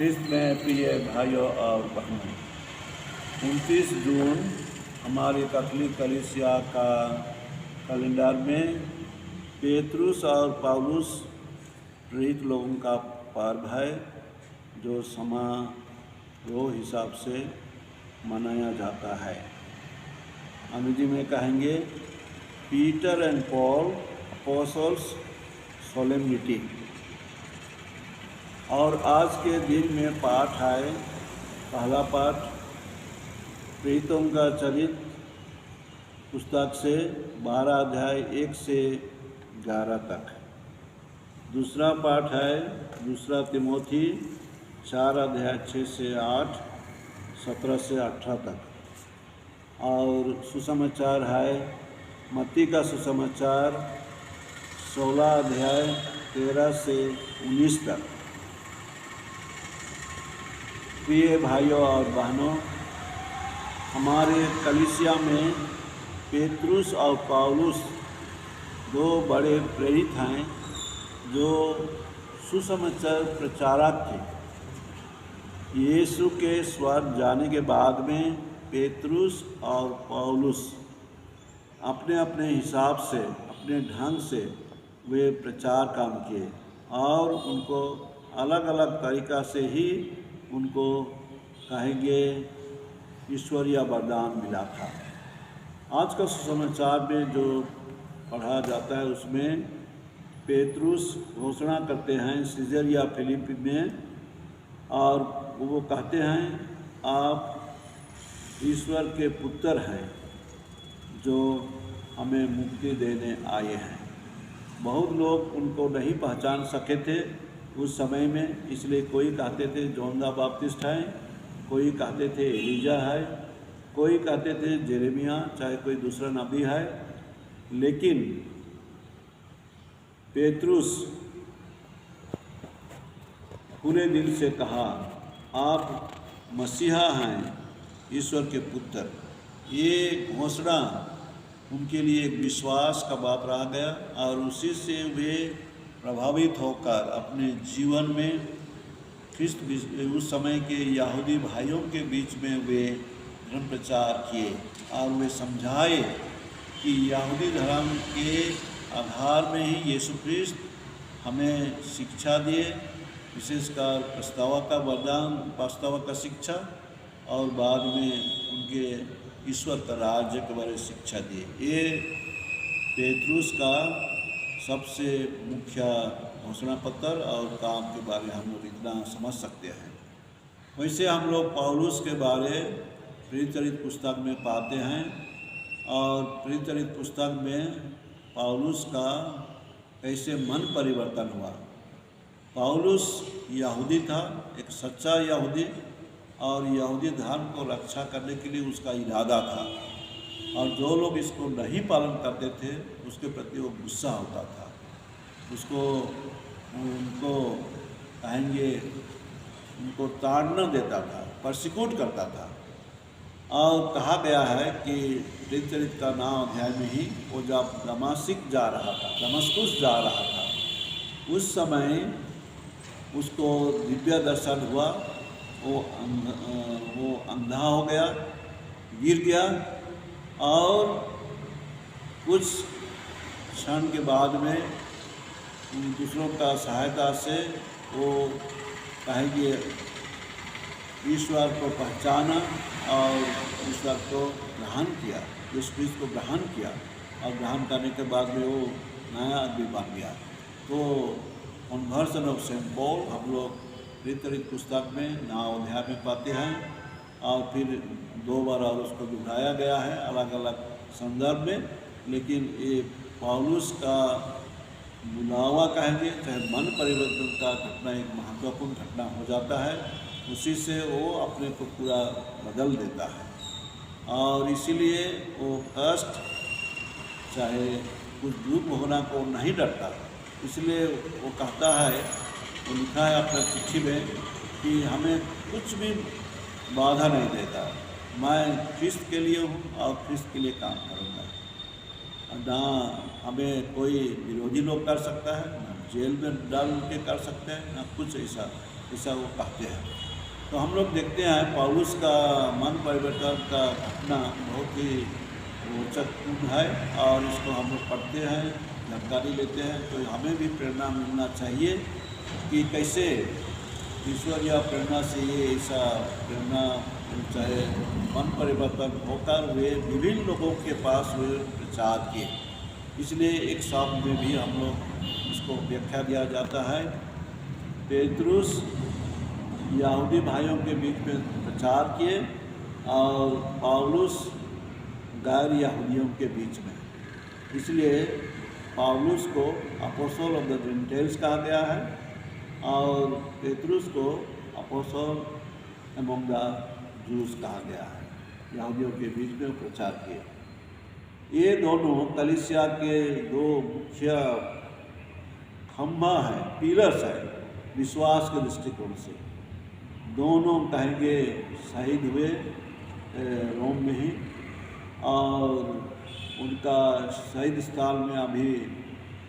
ख्रिस्त में प्रिय भाइयों और बहनों, 29 जून हमारे कैथोलिक कलीसिया का कैलेंडर में पेतरुस और पौलुस प्रेरित लोगों का पर्व है, जो समारोह हिसाब से मनाया जाता है। अंग्रेजी में कहेंगे पीटर एंड पॉल अपोस्टल्स सोलेमनिटी। और आज के दिन में पाठ है, पहला पाठ प्रेरितों का चरित्र पुस्तक से 12 अध्याय 1 से 11 तक। दूसरा पाठ है दूसरा तिमोथी 4 अध्याय 6 से 8, 17 से 18 तक। और सुसमाचार है मत्ती का सुसमाचार 16 अध्याय 13 से 19 तक। प्रिय भाइयों और बहनों, हमारे कलीसिया में पेतरुस और पौलुस दो बड़े प्रेरित हैं जो सुसमाचार प्रचारक थे। यीशु के स्वर्ग जाने के बाद में पेतरुस और पौलुस अपने अपने हिसाब से, अपने ढंग से वे प्रचार काम किए और उनको अलग अलग तरीक़ा से ही उनको कहेंगे ईश्वरीय वरदान मिला था। आज का सुसमाचार में जो पढ़ा जाता है उसमें पेतरुस घोषणा करते हैं सीजरिया फिलिप्पी में, और वो कहते हैं आप ईश्वर के पुत्र हैं जो हमें मुक्ति देने आए हैं। बहुत लोग उनको नहीं पहचान सके थे उस समय में, इसलिए कोई कहते थे जॉन द बैप्टिस्ट है, कोई कहते थे एलिजा है, कोई कहते थे जेरेमिया, चाहे कोई दूसरा नबी है। लेकिन पेतरुस पूरे दिल से कहा आप मसीहा हैं, ईश्वर के पुत्र। ये घोषणा उनके लिए एक विश्वास का बात रह गया और उसी से वे प्रभावित होकर अपने जीवन में ख्रिस्त उस समय के यहूदी भाइयों के बीच में वे धर्म प्रचार किए और वे समझाए कि यहूदी धर्म के आधार में ही यीशु ख्रिस्त हमें शिक्षा दिए, विशेषकर प्रस्तावक का वरदान, प्रस्तावक का शिक्षा, और बाद में उनके ईश्वर का राज्य के बारे में शिक्षा दिए। ये पेतरुस का सबसे मुख्य घोषणा पत्र और काम के बारे में हम लोग इतना समझ सकते हैं। वैसे हम लोग पौलुस के बारे प्रेरित चरित्र पुस्तक में पाते हैं, और प्रेरित चरित्र पुस्तक में पौलुस का कैसे मन परिवर्तन हुआ। पौलुस यहूदी था, एक सच्चा यहूदी, और यहूदी धर्म को रक्षा करने के लिए उसका इरादा था, और जो लोग इसको नहीं पालन करते थे उसके प्रति वो गुस्सा होता था, उनको कहेंगे उनको ताड़ना देता था, परसिक्यूट करता था। और कहा गया है कि प्रेरित चरित्र का 9 अध्याय में ही वो जब दमस्कुस जा रहा था, उस समय उसको दिव्य दर्शन हुआ। वो अंधा हो गया, गिर गया, और कुछ क्षण के बाद में दूसरों का सहायता से वो कहेंगे ईश्वर को पहचाना और ईश्वर को ग्रहण किया, यीशु ख्रिस्त को ग्रहण किया, और ग्रहण करने के बाद में वो नया आदमी बन गया। तो कन्वर्सन ऑफ सेंट पॉल हम लोग प्रेरित चरित्र पुस्तक में 9 अध्याय में पाते हैं, और फिर 2 बार और उसको दोहराया गया है अलग अलग संदर्भ में। लेकिन ये पौलुस का बुलावा कहेंगे, चाहे मन परिवर्तन का घटना, एक महत्वपूर्ण घटना हो जाता है, उसी से वो अपने को पूरा बदल देता है। और इसीलिए वो कष्ट, चाहे कुछ दुख होना को नहीं डरता। इसलिए वो कहता है, वो लिखा है अपना चिट्ठी में कि हमें कुछ भी बाधा नहीं देता, मैं ख्रिस्त के लिए हूँ और ख्रिस्त के लिए काम करूँगा। ना हमें कोई विरोधी लोग कर सकता है, ना जेल में डाल के कर सकते हैं, ना कुछ ऐसा। ऐसा वो कहते हैं। तो हम लोग देखते हैं पौलुस का मन परिवर्तन का घटना बहुत ही रोचक है, और इसको हम लोग पढ़ते हैं, जानकारी लेते हैं, तो हमें भी प्रेरणा मिलना चाहिए कि कैसे ईश्वर या प्रेरणा से ये ऐसा प्रेरणा चाहे मन परिवर्तन होकर वे विभिन्न लोगों के पास वे प्रचार किए। इसलिए एक शब्द में भी हम लोग इसको व्याख्या दिया जाता है, पेतरुस यहूदी भाइयों के बीच में प्रचार किए और पौलुस गैर यहूदियों के बीच में। इसलिए पौलुस को अपोस्टल ऑफ द जेंटाइल्स कहा गया है और पेतरुस को अपोस्टल अमंग द जूस कहा गया है। यहूदियों के बीच में प्रचार किए। ये दोनों कलीसिया के दो मुख्य खंभा है, पिलर्स है विश्वास के दृष्टिकोण से। दोनों कहेंगे शहीद हुए रोम में ही, और उनका शहीद स्थल में अभी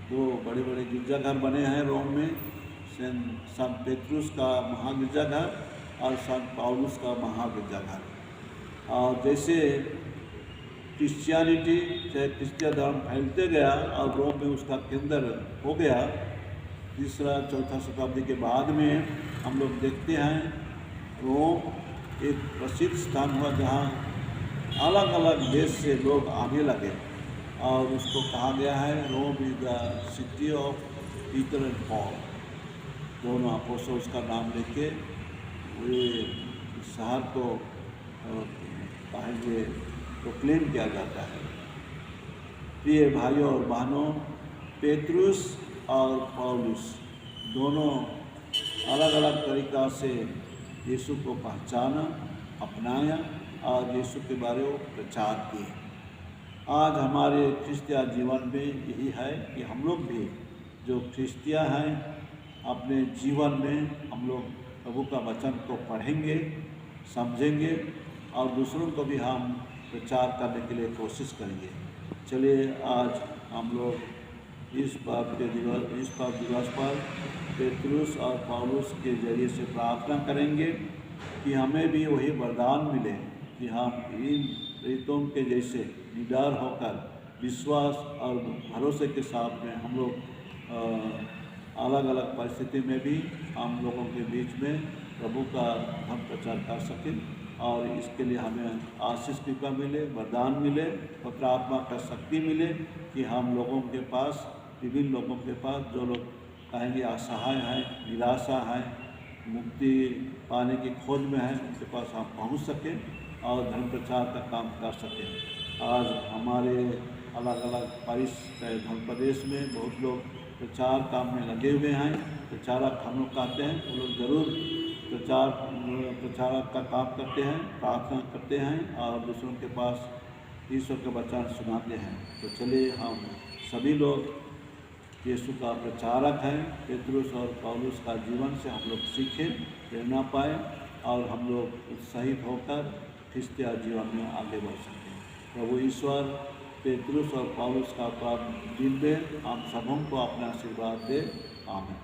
दो बड़े बड़े गिरजाघर बने हैं रोम में, संत पेतरुस का महागिरजाघर और संत पौलुस का महागिरजाघर। और जैसे क्रिश्चियनिटी चाहे क्रिश्चियन धर्म फैलते गया और रोम में उसका केंद्र हो गया, तीसरा चौथा शताब्दी के बाद में हम लोग देखते हैं रोम एक प्रसिद्ध स्थान हुआ जहाँ अलग अलग देश से लोग आने लगे, और उसको कहा गया है Rome is the city of Peter and Paul. दोनों अपोस्टल उसका नाम लेके वे शहर को कहेंगे प्रोक्लेम किया जाता है। प्रिय भाइयों और बहनों, पेतरुस और पौलुस दोनों अलग अलग तरीक़ा से यीशु को पहचाना, अपनाया और यीशु के बारे में प्रचार किए। आज हमारे क्रिस्तिया जीवन में यही है कि हम लोग भी जो क्रिस्तिया हैं अपने जीवन में हम लोग प्रभु का वचन को पढ़ेंगे, समझेंगे और दूसरों को भी हम प्रचार करने के लिए कोशिश करेंगे। चलिए आज हम लोग इस पाप दिवस पर पेतरुस और पौलुस के जरिए से प्रार्थना करेंगे कि हमें भी वही वरदान मिले कि हम इन प्रेरितों के जैसे निडर होकर विश्वास और भरोसे के साथ में हम लोग अलग अलग परिस्थिति में भी हम लोगों के बीच में प्रभु का हम प्रचार कर सकें, और इसके लिए हमें आशीष कृपा मिले, वरदान मिले, पवित्र आत्मा का शक्ति मिले कि हम लोगों के पास, विभिन्न लोगों के पास जो लोग कहेंगे असहाय हैं, निराशा है, मुक्ति पाने की खोज में है, उनके पास हम पहुंच सकें और धर्म प्रचार का काम कर सकें। आज हमारे अलग अलग धर्म प्रदेश में बहुत लोग प्रचार काम में लगे हुए हैं, प्रचारक हम लोग कहते हैं, वो लोग ज़रूर प्रचारक का काम करते हैं, प्रार्थना करते हैं और दूसरों के पास ईश्वर का वचन सुनाते हैं। तो चलिए हम सभी लोग यीशु का प्रचारक हैं, पेतरुस और पौलुस का जीवन से हम लोग सीखें, प्रेरणा पाएँ और हम लोग उत्साहित होकर क्रिस्तिया जीवन में आगे बढ़ सकें। प्रभु ईश्वर पेतरुस और पौलुस का दिन में हम सबों को अपना आशीर्वाद दे। आमीन।